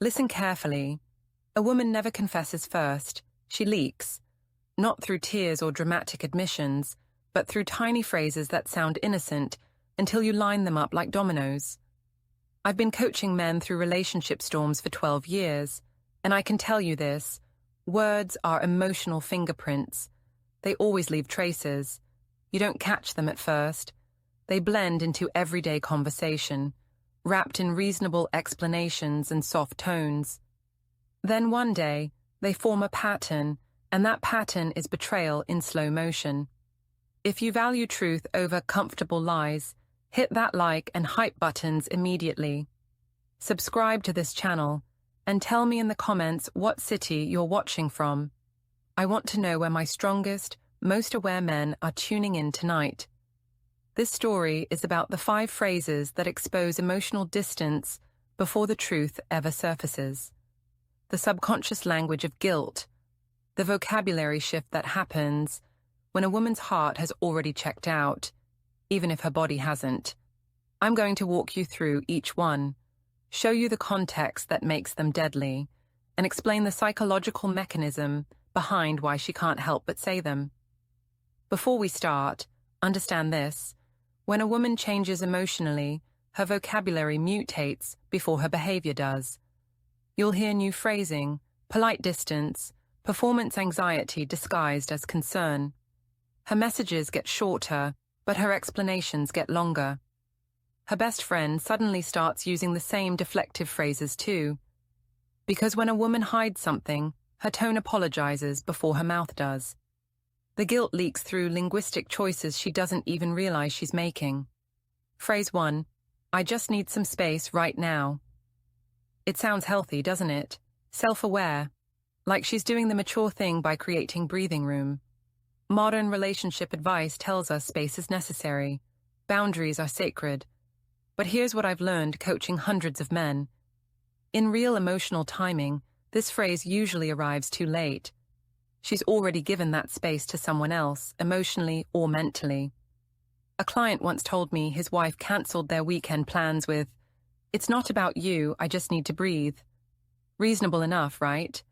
Listen carefully. A woman never confesses first. She leaks. Not through tears or dramatic admissions, but through tiny phrases that sound innocent until you line them up like dominoes. I've been coaching men through relationship storms for 12 years, and I can tell you this: words are emotional fingerprints. They always leave traces. You don't catch them at first. They blend into everyday conversation, wrapped in reasonable explanations and soft tones. Then one day, they form a pattern, and that pattern is betrayal in slow motion. If you value truth over comfortable lies, hit that like and hype buttons immediately. Subscribe to this channel, and tell me in the comments what city you're watching from. I want to know where my strongest, most aware men are tuning in tonight. This story is about the 5 phrases that expose emotional distance before the truth ever surfaces. The subconscious language of guilt, the vocabulary shift that happens when a woman's heart has already checked out, even if her body hasn't. I'm going to walk you through each one, show you the context that makes them deadly, and explain the psychological mechanism behind why she can't help but say them. Before we start, understand this: when a woman changes emotionally, her vocabulary mutates before her behavior does. You'll hear new phrasing, polite distance, performance anxiety disguised as concern. Her messages get shorter, but her explanations get longer. Her best friend suddenly starts using the same deflective phrases too. Because when a woman hides something, her tone apologizes before her mouth does. The guilt leaks through linguistic choices she doesn't even realize she's making. Phrase 1, I just need some space right now. It sounds healthy, doesn't it? Self-aware, like she's doing the mature thing by creating breathing room. Modern relationship advice tells us space is necessary. Boundaries are sacred. But here's what I've learned coaching hundreds of men. In real emotional timing, this phrase usually arrives too late. She's already given that space to someone else, emotionally or mentally. A client once told me his wife cancelled their weekend plans with, "It's not about you, I just need to breathe." Reasonable enough, right?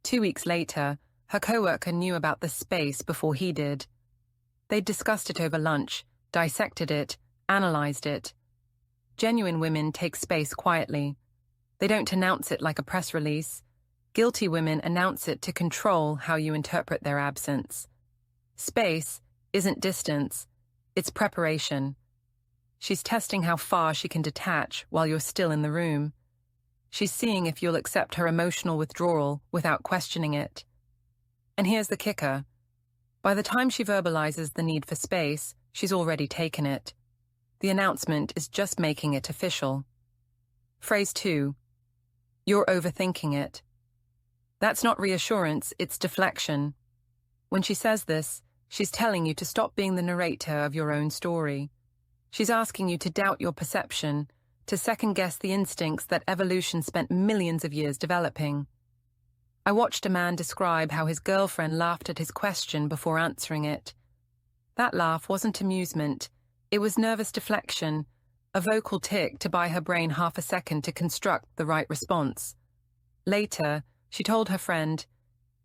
2 weeks later, her coworker knew about the space before he did. They'd discussed it over lunch, dissected it, analyzed it. Genuine women take space quietly. They don't announce it like a press release. Guilty women announce it to control how you interpret their absence. Space isn't distance, it's preparation. She's testing how far she can detach while you're still in the room. She's seeing if you'll accept her emotional withdrawal without questioning it. And here's the kicker. By the time she verbalizes the need for space, she's already taken it. The announcement is just making it official. Phrase 2, you're overthinking it. That's not reassurance, it's deflection. When she says this, she's telling you to stop being the narrator of your own story. She's asking you to doubt your perception, to second-guess the instincts that evolution spent millions of years developing. I watched a man describe how his girlfriend laughed at his question before answering it. That laugh wasn't amusement, it was nervous deflection, a vocal tic to buy her brain half a second to construct the right response. Later, she told her friend,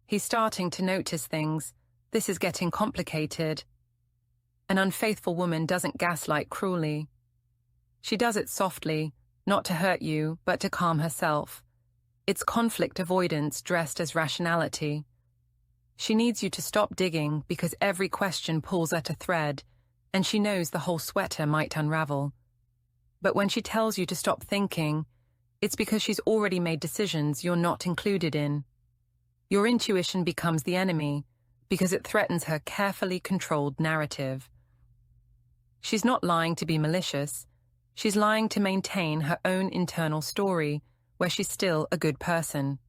"He's starting to notice things. This is getting complicated." An unfaithful woman doesn't gaslight cruelly. She does it softly, not to hurt you, but to calm herself. It's conflict avoidance dressed as rationality. She needs you to stop digging because every question pulls at a thread, and she knows the whole sweater might unravel. But when she tells you to stop thinking, it's because she's already made decisions you're not included in. Your intuition becomes the enemy because it threatens her carefully controlled narrative. She's not lying to be malicious. She's lying to maintain her own internal story where she's still a good person.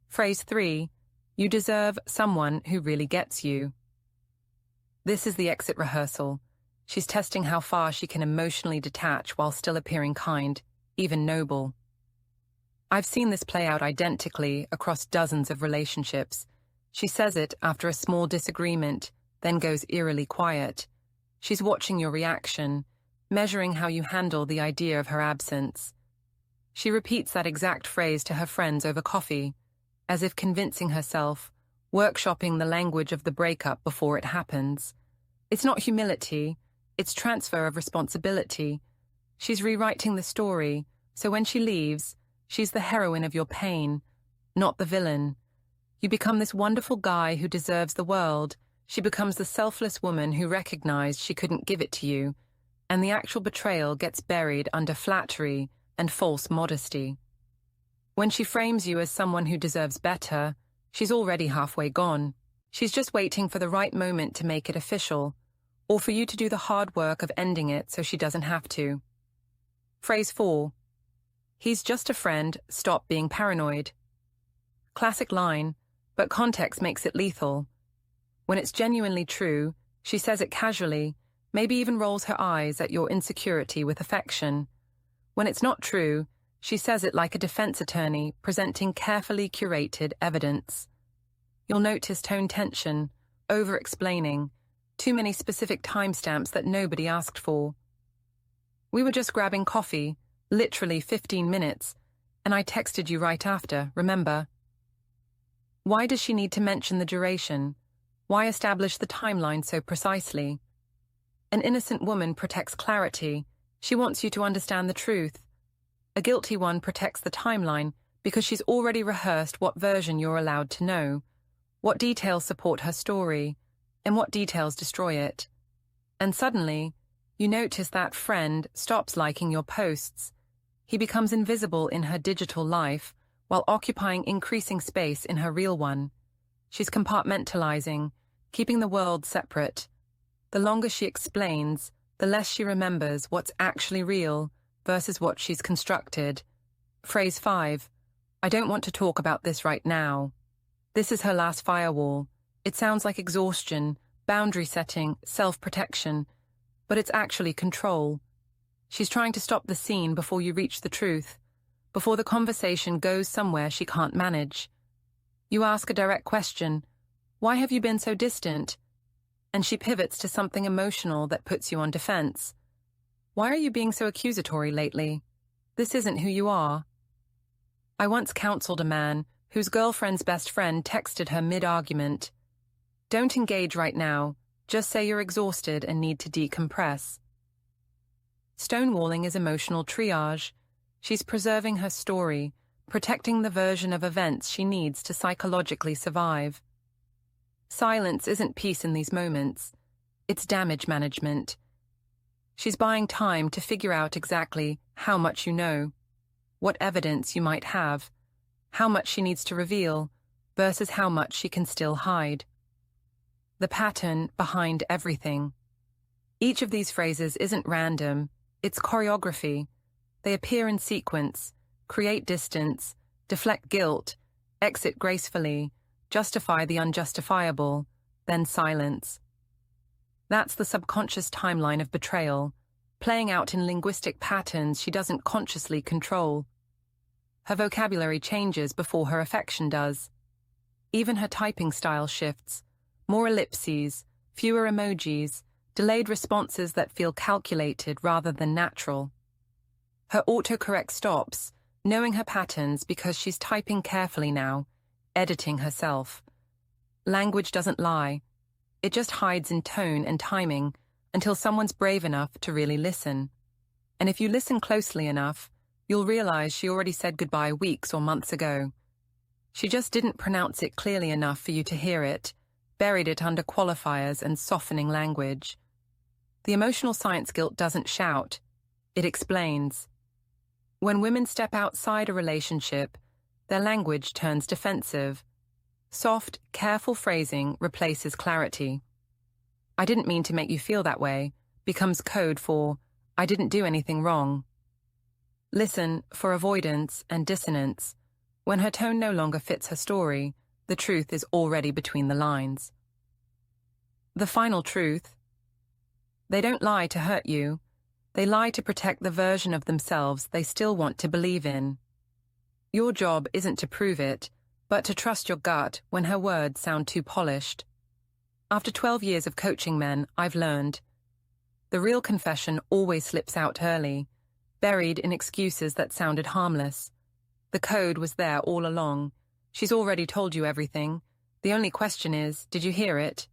Phrase 3, you deserve someone who really gets you. This is the exit rehearsal. She's testing how far she can emotionally detach while still appearing kind, even noble. I've seen this play out identically across dozens of relationships. She says it after a small disagreement, then goes eerily quiet. She's watching your reaction, measuring how you handle the idea of her absence. She repeats that exact phrase to her friends over coffee, as if convincing herself, workshopping the language of the breakup before it happens. It's not humility, it's transfer of responsibility. She's rewriting the story, so when she leaves, she's the heroine of your pain, not the villain. You become this wonderful guy who deserves the world. She becomes the selfless woman who recognized she couldn't give it to you, and the actual betrayal gets buried under flattery and false modesty. When she frames you as someone who deserves better, she's already halfway gone. She's just waiting for the right moment to make it official, or for you to do the hard work of ending it so she doesn't have to. Phrase 4. He's just a friend, stop being paranoid. Classic line, but context makes it lethal. When it's genuinely true, she says it casually, maybe even rolls her eyes at your insecurity with affection. When it's not true, she says it like a defense attorney presenting carefully curated evidence. You'll notice tone tension, over-explaining, too many specific timestamps that nobody asked for. We were just grabbing coffee, literally 15 minutes, and I texted you right after, remember? Why does she need to mention the duration? Why establish the timeline so precisely? An innocent woman protects clarity. She wants you to understand the truth. A guilty one protects the timeline because she's already rehearsed what version you're allowed to know, what details support her story, and what details destroy it. And suddenly, you notice that friend stops liking your posts. He becomes invisible in her digital life while occupying increasing space in her real one. She's compartmentalizing, keeping the world separate. The longer she explains, the less she remembers what's actually real versus what she's constructed. Phrase 5. I don't want to talk about this right now. This is her last firewall. It sounds like exhaustion, boundary setting, self-protection, but it's actually control. She's trying to stop the scene before you reach the truth, before the conversation goes somewhere she can't manage. You ask a direct question, why have you been so distant? And she pivots to something emotional that puts you on defense. Why are you being so accusatory lately? This isn't who you are. I once counseled a man whose girlfriend's best friend texted her mid-argument. Don't engage right now, just say you're exhausted and need to decompress. Stonewalling is emotional triage. She's preserving her story, protecting the version of events she needs to psychologically survive. Silence isn't peace in these moments. It's damage management. She's buying time to figure out exactly how much you know, what evidence you might have, how much she needs to reveal versus how much she can still hide. The pattern behind everything. Each of these phrases isn't random, it's choreography. They appear in sequence, create distance, deflect guilt, exit gracefully, justify the unjustifiable, then silence. That's the subconscious timeline of betrayal, playing out in linguistic patterns she doesn't consciously control. Her vocabulary changes before her affection does. Even her typing style shifts, more ellipses, fewer emojis, delayed responses that feel calculated rather than natural. Her autocorrect stops, knowing her patterns because she's typing carefully now, editing herself. Language doesn't lie. It just hides in tone and timing until someone's brave enough to really listen. And if you listen closely enough, you'll realize she already said goodbye weeks or months ago. She just didn't pronounce it clearly enough for you to hear it, buried it under qualifiers and softening language. The emotional science guilt doesn't shout, it explains. When women step outside a relationship, their language turns defensive. Soft, careful phrasing replaces clarity. I didn't mean to make you feel that way becomes code for I didn't do anything wrong. Listen for avoidance and dissonance. When her tone no longer fits her story, the truth is already between the lines. The final truth. They don't lie to hurt you. They lie to protect the version of themselves they still want to believe in. Your job isn't to prove it, but to trust your gut when her words sound too polished. After 12 years of coaching men, I've learned. The real confession always slips out early. buried in excuses that sounded harmless. The code was there all along. She's already told you everything. The only question is, did you hear it?